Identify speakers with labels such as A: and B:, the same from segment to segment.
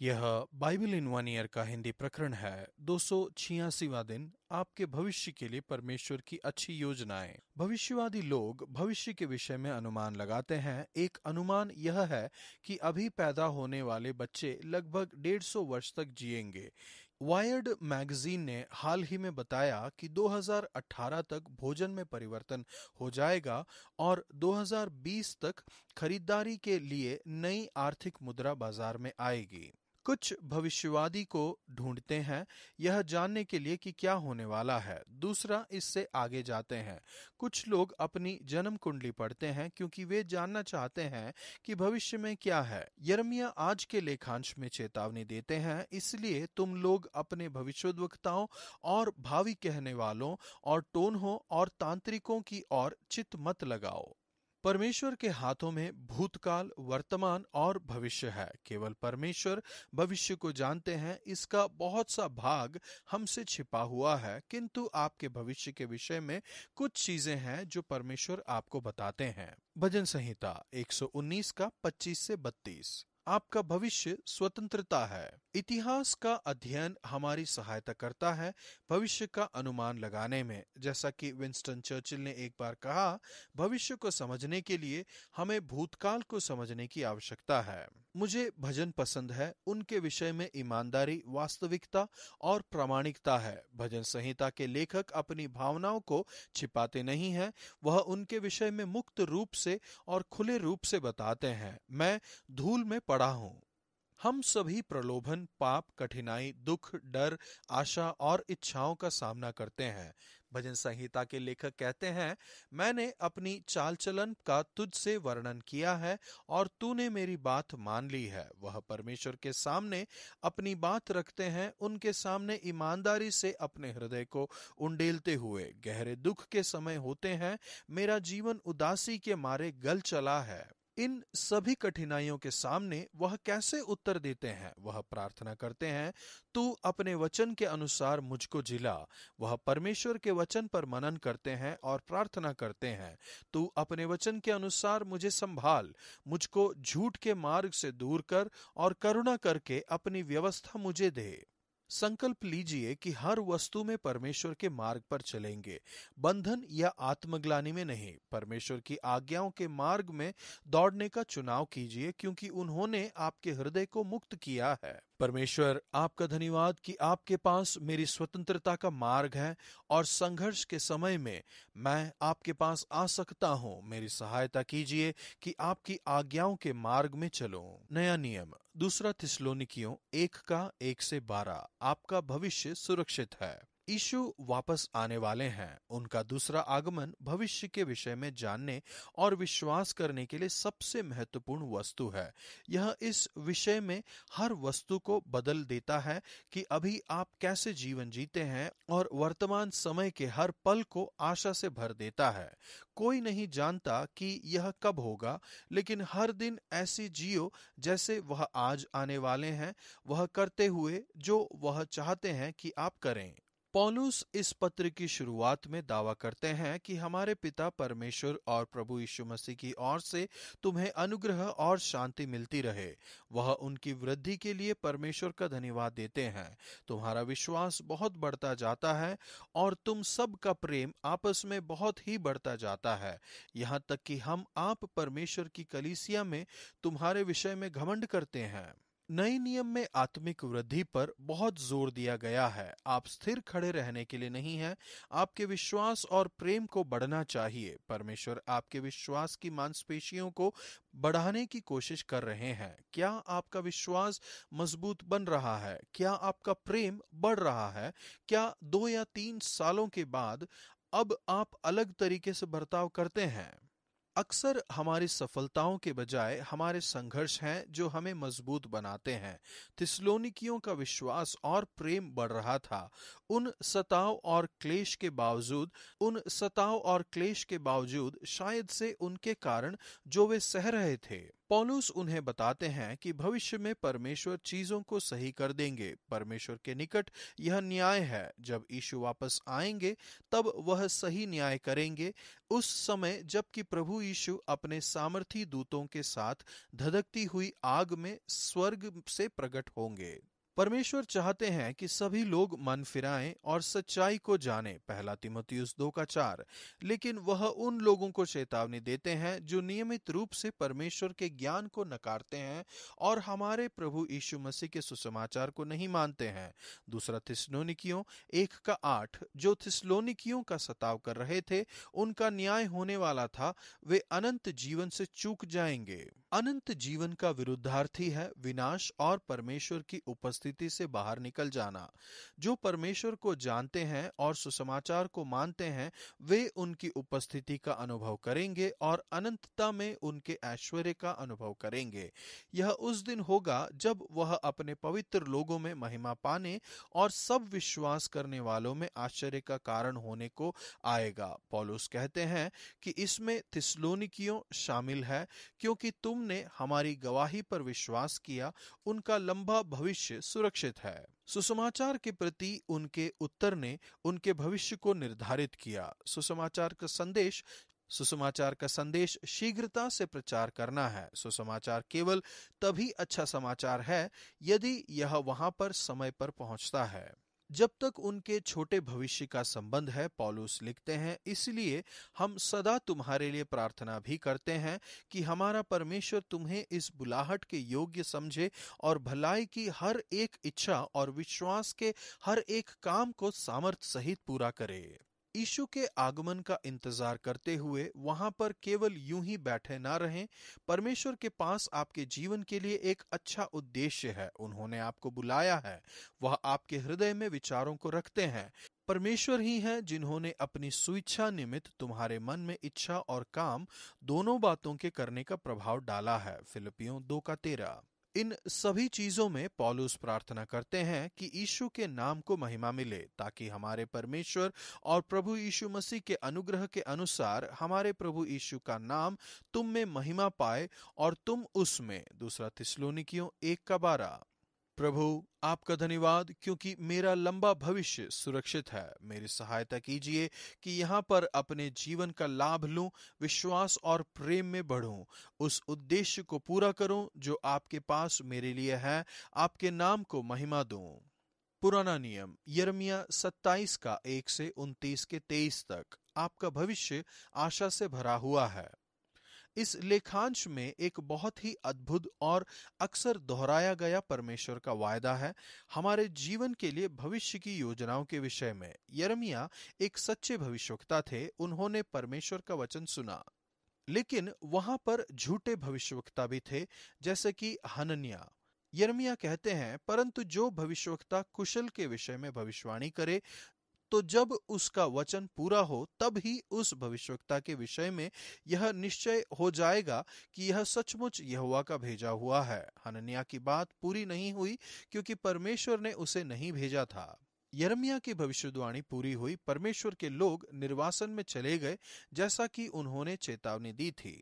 A: यह Bible in one year का हिंदी प्रकरण है। 286वां दिन। आपके भविष्य के लिए परमेश्वर की अच्छी योजनाएं। भविष्यवादी लोग भविष्य के विषय में अनुमान लगाते हैं। एक अनुमान यह है कि अभी पैदा होने वाले बच्चे लगभग 150 वर्ष तक जिएंगे। वायर्ड मैगजीन ने हाल ही में बताया कि 2018 तक भोजन में परिवर्तन हो जाएगा और 2020 तक खरीदारी के लिए नई आर्थिक मुद्रा बाजार में आएगी। कुछ भविष्यवादी को ढूंढते हैं यह जानने के लिए कि क्या होने वाला है। दूसरा इससे आगे जाते हैं। कुछ लोग अपनी जन्म कुंडली पढ़ते हैं क्योंकि वे जानना चाहते हैं कि भविष्य में क्या है। यिर्मयाह आज के लेखांश में चेतावनी देते हैं, इसलिए तुम लोग अपने भविष्यद्वक्ताओं और भावी कहने वालों और टोनहों और तांत्रिकों की ओर चित्त मत लगाओ। परमेश्वर के हाथों में भूतकाल, वर्तमान और भविष्य है। केवल परमेश्वर भविष्य को जानते हैं। इसका बहुत सा भाग हमसे छिपा हुआ है, किंतु आपके भविष्य के विषय में कुछ चीजें हैं जो परमेश्वर आपको बताते हैं। भजन संहिता 119 का 25 से 32। आपका भविष्य स्वतंत्रता है। इतिहास का अध्ययन हमारी सहायता करता है भविष्य का अनुमान लगाने में। जैसा कि विंस्टन चर्चिल ने एक बार कहा, भविष्य को समझने के लिए हमें भूतकाल को समझने की आवश्यकता है। मुझे भजन पसंद है। उनके विषय में ईमानदारी, वास्तविकता और प्रामाणिकता है। भजन संहिता के लेखक अपनी भावनाओं को छिपाते नहीं हैं। वह उनके विषय में मुक्त रूप से और खुले रूप से बताते हैं। मैं धूल में पड़ा हूं। हम सभी प्रलोभन, पाप, कठिनाई, दुख, डर, आशा और इच्छाओं का सामना करते हैं। भजन संहिता के लेखक कहते हैं, मैंने अपनी चाल चलन का तुझसे वर्णन किया है और तूने मेरी बात मान ली है। वह परमेश्वर के सामने अपनी बात रखते हैं, उनके सामने ईमानदारी से अपने हृदय को उंडेलते हुए। गहरे दुख के समय होते हैं, मेरा जीवन उदासी के मारे गल चला है। इन सभी कठिनाइयों के सामने वह कैसे उत्तर देते हैं? वह प्रार्थना करते हैं, तू अपने वचन के अनुसार मुझको जिला। वह परमेश्वर के वचन पर मनन करते हैं और प्रार्थना करते हैं, तू अपने वचन के अनुसार मुझे संभाल, मुझको झूठ के मार्ग से दूर कर और करुणा करके अपनी व्यवस्था मुझे दे। संकल्प लीजिए कि हर वस्तु में परमेश्वर के मार्ग पर चलेंगे, बंधन या आत्मग्लानि में नहीं। परमेश्वर की आज्ञाओं के मार्ग में दौड़ने का चुनाव कीजिए, क्योंकि उन्होंने आपके हृदय को मुक्त किया है। परमेश्वर, आपका धन्यवाद कि आपके पास मेरी स्वतंत्रता का मार्ग है और संघर्ष के समय में मैं आपके पास आ सकता हूँ। मेरी सहायता कीजिए कि आपकी आज्ञाओं के मार्ग में चलूं। नया नियम 2 थिस्सलुनीकियों 1 का 1 से 12। आपका भविष्य सुरक्षित है। यीशु वापस आने वाले हैं। उनका दूसरा आगमन भविष्य के विषय में जानने और विश्वास करने के लिए सबसे महत्वपूर्ण वस्तु है। यह इस विषय में हर वस्तु को बदल देता है कि अभी आप कैसे जीवन जीते हैं, और वर्तमान समय के हर पल को आशा से भर देता है। कोई नहीं जानता कि यह कब होगा, लेकिन हर दिन ऐसी जियो जैसे वह आज आने वाले हैं, वह करते हुए जो वह चाहते हैं कि आप करें। पौलुस इस पत्र की शुरुआत में दावा करते हैं कि हमारे पिता परमेश्वर और प्रभु यीशु मसीह की ओर से तुम्हें अनुग्रह और शांति मिलती रहे। वह उनकी वृद्धि के लिए परमेश्वर का धन्यवाद देते हैं। तुम्हारा विश्वास बहुत बढ़ता जाता है और तुम सब का प्रेम आपस में बहुत ही बढ़ता जाता है, यहाँ तक कि हम आप परमेश्वर की कलीसिया में तुम्हारे विषय में घमंड करते हैं। नए नियम में आत्मिक वृद्धि पर बहुत जोर दिया गया है। आप स्थिर खड़े रहने के लिए नहीं हैं, आपके विश्वास और प्रेम को बढ़ना चाहिए। परमेश्वर आपके विश्वास की मांसपेशियों को बढ़ाने की कोशिश कर रहे हैं। क्या आपका विश्वास मजबूत बन रहा है? क्या आपका प्रेम बढ़ रहा है? क्या 2 या 3 सालों के बाद अब आप अलग तरीके से बर्ताव करते हैं? अक्सर हमारी सफलताओं के बजाय हमारे संघर्ष हैं जो हमें मजबूत बनाते हैं। थिस्सलुनीकियों का विश्वास और प्रेम बढ़ रहा था। उन सताव और क्लेश के बावजूद शायद से उनके कारण जो वे सह रहे थे। पौलुस उन्हें बताते हैं कि भविष्य में परमेश्वर चीजों को सही कर देंगे। परमेश्वर के निकट यह न्याय है। जब यीशु वापस आएंगे तब वह सही न्याय करेंगे, उस समय जबकि प्रभु यीशु अपने सामर्थी दूतों के साथ धधकती हुई आग में स्वर्ग से प्रकट होंगे। परमेश्वर चाहते हैं कि सभी लोग मन फिराएं और सच्चाई को जानें, 1 तीमुथियुस 2:4। लेकिन वह उन लोगों को चेतावनी देते हैं जो नियमित रूप से परमेश्वर के ज्ञान को नकारते हैं और हमारे प्रभु यीशु मसीह के सुसमाचार को नहीं मानते हैं। 2 थिस्सलुनीकियों 1:8। जो थिस्सलुनीकियों का सताव कर रहे थे, उनका न्याय होने वाला था, वे अनंत जीवन से चूक जाएंगे। अनंत जीवन का विरुद्धार्थी है विनाश और परमेश्वर की उपस्थिति से बाहर निकल जाना। जो परमेश्वर को जानते हैं और सुसमाचार को मानते हैं, वे उनकी उपस्थिति का अनुभव करेंगे और अनंतता में उनके ऐश्वर्य का अनुभव करेंगे। यह उस दिन होगा जब वह अपने पवित्र लोगों में महिमा पाने और सब विश्वास करने वालों में आश्चर्य का कारण होने को आएगा। पौलुस कहते हैं कि इसमें थिस्सलुनीकियों शामिल है, क्योंकि तुमने हमारी गवाही पर विश्वास किया। उनका लंबा भविष्य सुरक्षित है। सुसमाचार के प्रति उनके उत्तर ने उनके भविष्य को निर्धारित किया। सुसमाचार का संदेश शीघ्रता से प्रचार करना है। सुसमाचार केवल तभी अच्छा समाचार है यदि यह वहां पर समय पर पहुंचता है। जब तक उनके छोटे भविष्य का संबंध है, पौलुस लिखते हैं, इसलिए हम सदा तुम्हारे लिए प्रार्थना भी करते हैं कि हमारा परमेश्वर तुम्हें इस बुलाहट के योग्य समझे और भलाई की हर एक इच्छा और विश्वास के हर एक काम को सामर्थ सहित पूरा करे। यीशु के आगमन का इंतजार करते हुए वहां पर केवल यूं ही बैठे ना रहें। परमेश्वर के पास आपके जीवन के लिए एक अच्छा उद्देश्य है। उन्होंने आपको बुलाया है। वह आपके हृदय में विचारों को रखते हैं। परमेश्वर ही हैं जिन्होंने अपनी स्वेच्छा निमित्त तुम्हारे मन में इच्छा और काम दोनों बातों के करने का प्रभाव डाला है। फिलिपियों 2:13। इन सभी चीजों में पौलुस प्रार्थना करते हैं कि यीशु के नाम को महिमा मिले, ताकि हमारे परमेश्वर और प्रभु यीशु मसीह के अनुग्रह के अनुसार हमारे प्रभु यीशु का नाम तुम में महिमा पाए और तुम उसमें। 2 थिस्सलुनीकियों 1:12। प्रभु आपका धन्यवाद, क्योंकि मेरा लंबा भविष्य सुरक्षित है। मेरी सहायता कीजिए कि यहाँ पर अपने जीवन का लाभ लूं, विश्वास और प्रेम में बढ़ूं, उस उद्देश्य को पूरा करूं जो आपके पास मेरे लिए है। आपके नाम को महिमा दूं। पुराना नियम यिर्मयाह 27 का 1 से 29 के 23 तक। आपका भविष्य आशा से भरा हुआ है। इस लेखांश में एक बहुत ही अद्भुत और अक्सर दोहराया गया परमेश्वर का वायदा है हमारे जीवन के लिए भविष्य की योजनाओं के विषय में। यिर्मयाह एक सच्चे भविष्यवक्ता थे। उन्होंने परमेश्वर का वचन सुना, लेकिन वहां पर झूठे भविष्यवक्ता भी थे, जैसे कि हनन्याह। यिर्मयाह कहते हैं, परंतु जो भविष्यवक्ता कुशल के विषय में भविष्यवाणी करे, तो जब उसका वचन पूरा हो तब ही उस भविष्यवक्ता के विषय में यह निश्चय हो जाएगा कि यह सचमुच यहोवा का भेजा हुआ है। हनन्याह की बात पूरी नहीं हुई क्योंकि परमेश्वर ने उसे नहीं भेजा था। यिर्मयाह की भविष्यवाणी पूरी हुई। परमेश्वर के लोग निर्वासन में चले गए, जैसा कि उन्होंने चेतावनी दी थी।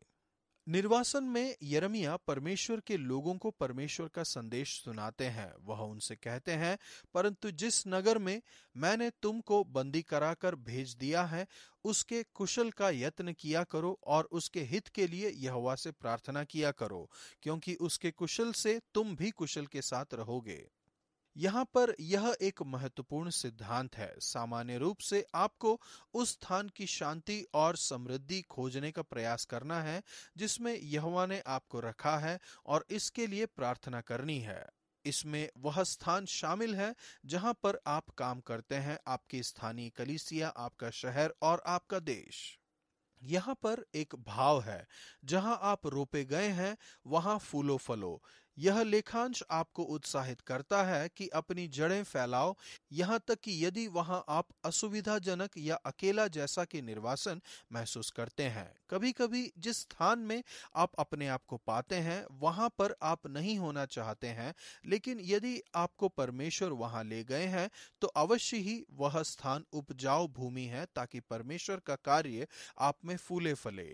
A: निर्वासन में यिर्मयाह परमेश्वर के लोगों को परमेश्वर का संदेश सुनाते हैं। वह उनसे कहते हैं, परंतु जिस नगर में मैंने तुमको बंदी कराकर भेज दिया है, उसके कुशल का यत्न किया करो और उसके हित के लिए यहोवा से प्रार्थना किया करो, क्योंकि उसके कुशल से तुम भी कुशल के साथ रहोगे। यहाँ पर यह एक महत्वपूर्ण सिद्धांत है। सामान्य रूप से आपको उस स्थान की शांति और समृद्धि खोजने का प्रयास करना है जिसमें यहोवा ने आपको रखा है और इसके लिए प्रार्थना करनी है। इसमें वह स्थान शामिल है जहाँ पर आप काम करते हैं, आपकी स्थानीय कलीसिया, आपका शहर और आपका देश। यहाँ पर एक भाव है, जहाँ आप रोपे गए हैं वहाँ फूलो फलो। यह लेखांश आपको उत्साहित करता है कि अपनी जड़ें फैलाओ, यहाँ तक कि यदि वहाँ आप असुविधाजनक या अकेला जैसा कि निर्वासन महसूस करते हैं। कभी कभी जिस स्थान में आप अपने आप को पाते हैं वहाँ पर आप नहीं होना चाहते हैं, लेकिन यदि आपको परमेश्वर वहाँ ले गए हैं तो अवश्य ही वह स्थान उपजाऊ भूमि है, ताकि परमेश्वर का कार्य आप में फूले फले।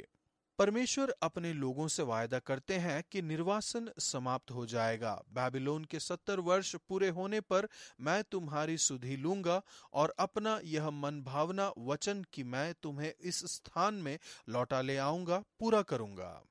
A: परमेश्वर अपने लोगों से वायदा करते हैं कि निर्वासन समाप्त हो जाएगा। बाबिलोन के 70 वर्ष पूरे होने पर मैं तुम्हारी सुधि लूंगा और अपना यह मन भावना वचन कि मैं तुम्हें इस स्थान में लौटा ले आऊंगा पूरा करूंगा।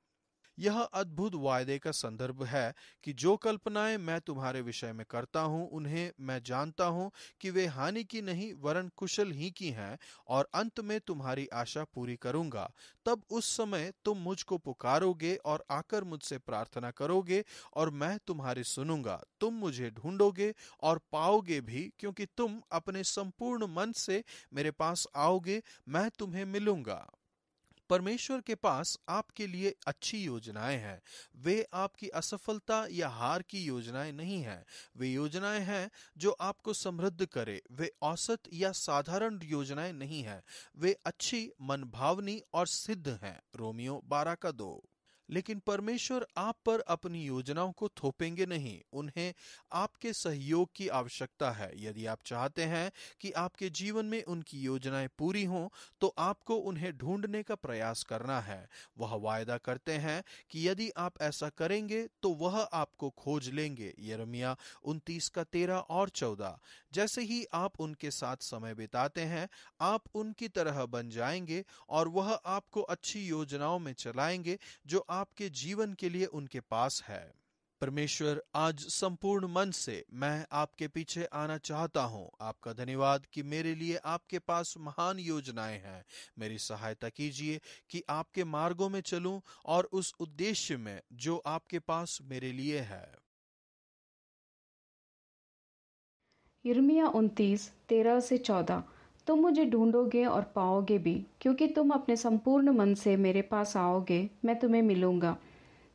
A: यह अद्भुत वायदे का संदर्भ है कि जो कल्पनाएं मैं तुम्हारे विषय में करता हूं उन्हें मैं जानता हूं कि वे हानि की नहीं वरन कुशल ही की हैं, और अंत में तुम्हारी आशा पूरी करूंगा। तब उस समय तुम मुझको पुकारोगे और आकर मुझसे प्रार्थना करोगे और मैं तुम्हारी सुनूंगा। तुम मुझे ढूंढोगे और पाओगे भी, क्योंकि तुम अपने संपूर्ण मन से मेरे पास आओगे, मैं तुम्हें मिलूंगा। परमेश्वर के पास आपके लिए अच्छी योजनाएं हैं। वे आपकी असफलता या हार की योजनाएं नहीं हैं। वे योजनाएं हैं जो आपको समृद्ध करे। वे औसत या साधारण योजनाएं नहीं हैं। वे अच्छी, मनभावनी और सिद्ध हैं। रोमियो 12:2। लेकिन परमेश्वर आप पर अपनी योजनाओं को थोपेंगे नहीं। उन्हें आपके सहयोग की आवश्यकता है। यदि आप चाहते हैं कि आपके जीवन में उनकी योजनाएं पूरी हों, तो आपको उन्हें ढूंढने का प्रयास करना है। वह वायदा करते हैं कि यदि आप ऐसा करेंगे तो वह आपको खोज लेंगे। यिर्मयाह 29:13 और 14। जैसे ही आप उनके साथ समय बिताते हैं, आप उनकी तरह बन जाएंगे और वह आपको अच्छी योजनाओं में चलाएंगे जो आपके जीवन के लिए उनके पास है। परमेश्वर, आज संपूर्ण मन से मैं आपके पीछे आना चाहता हूँ। आपका धन्यवाद कि मेरे लिए आपके पास महान योजनाएं हैं। मेरी सहायता कीजिए कि आपके मार्गों में चलूं और उस उद्देश्य में जो आपके पास मेरे लिए है।
B: यिर्मयाह 29:13-14। तुम मुझे ढूंढोगे और पाओगे भी, क्योंकि तुम अपने संपूर्ण मन से मेरे पास आओगे, मैं तुम्हें मिलूंगा।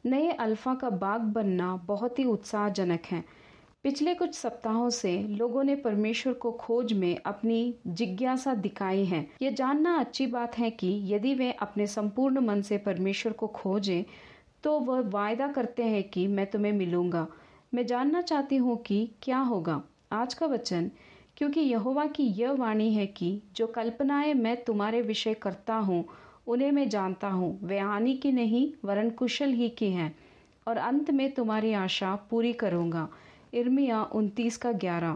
B: नए अल्फा का बाग बनना बहुत ही उत्साहजनक है। पिछले कुछ सप्ताहों से लोगों ने परमेश्वर को खोज में अपनी जिज्ञासा दिखाई है। ये जानना अच्छी बात है कि यदि वे अपने संपूर्ण मन से परमेश्वर को खोजें, तो वह वायदा करते हैं कि मैं तुम्हें मिलूंगा। मैं जानना चाहती हूँ कि क्या होगा। आज का वचन, क्योंकि यहोवा की यह वाणी है कि जो कल्पनाएं मैं तुम्हारे विषय करता हूँ उन्हें मैं जानता हूँ, वे हानि की नहीं वरन कुशल ही की हैं, और अंत में तुम्हारी आशा पूरी करूंगा। यिर्मयाह 29:11।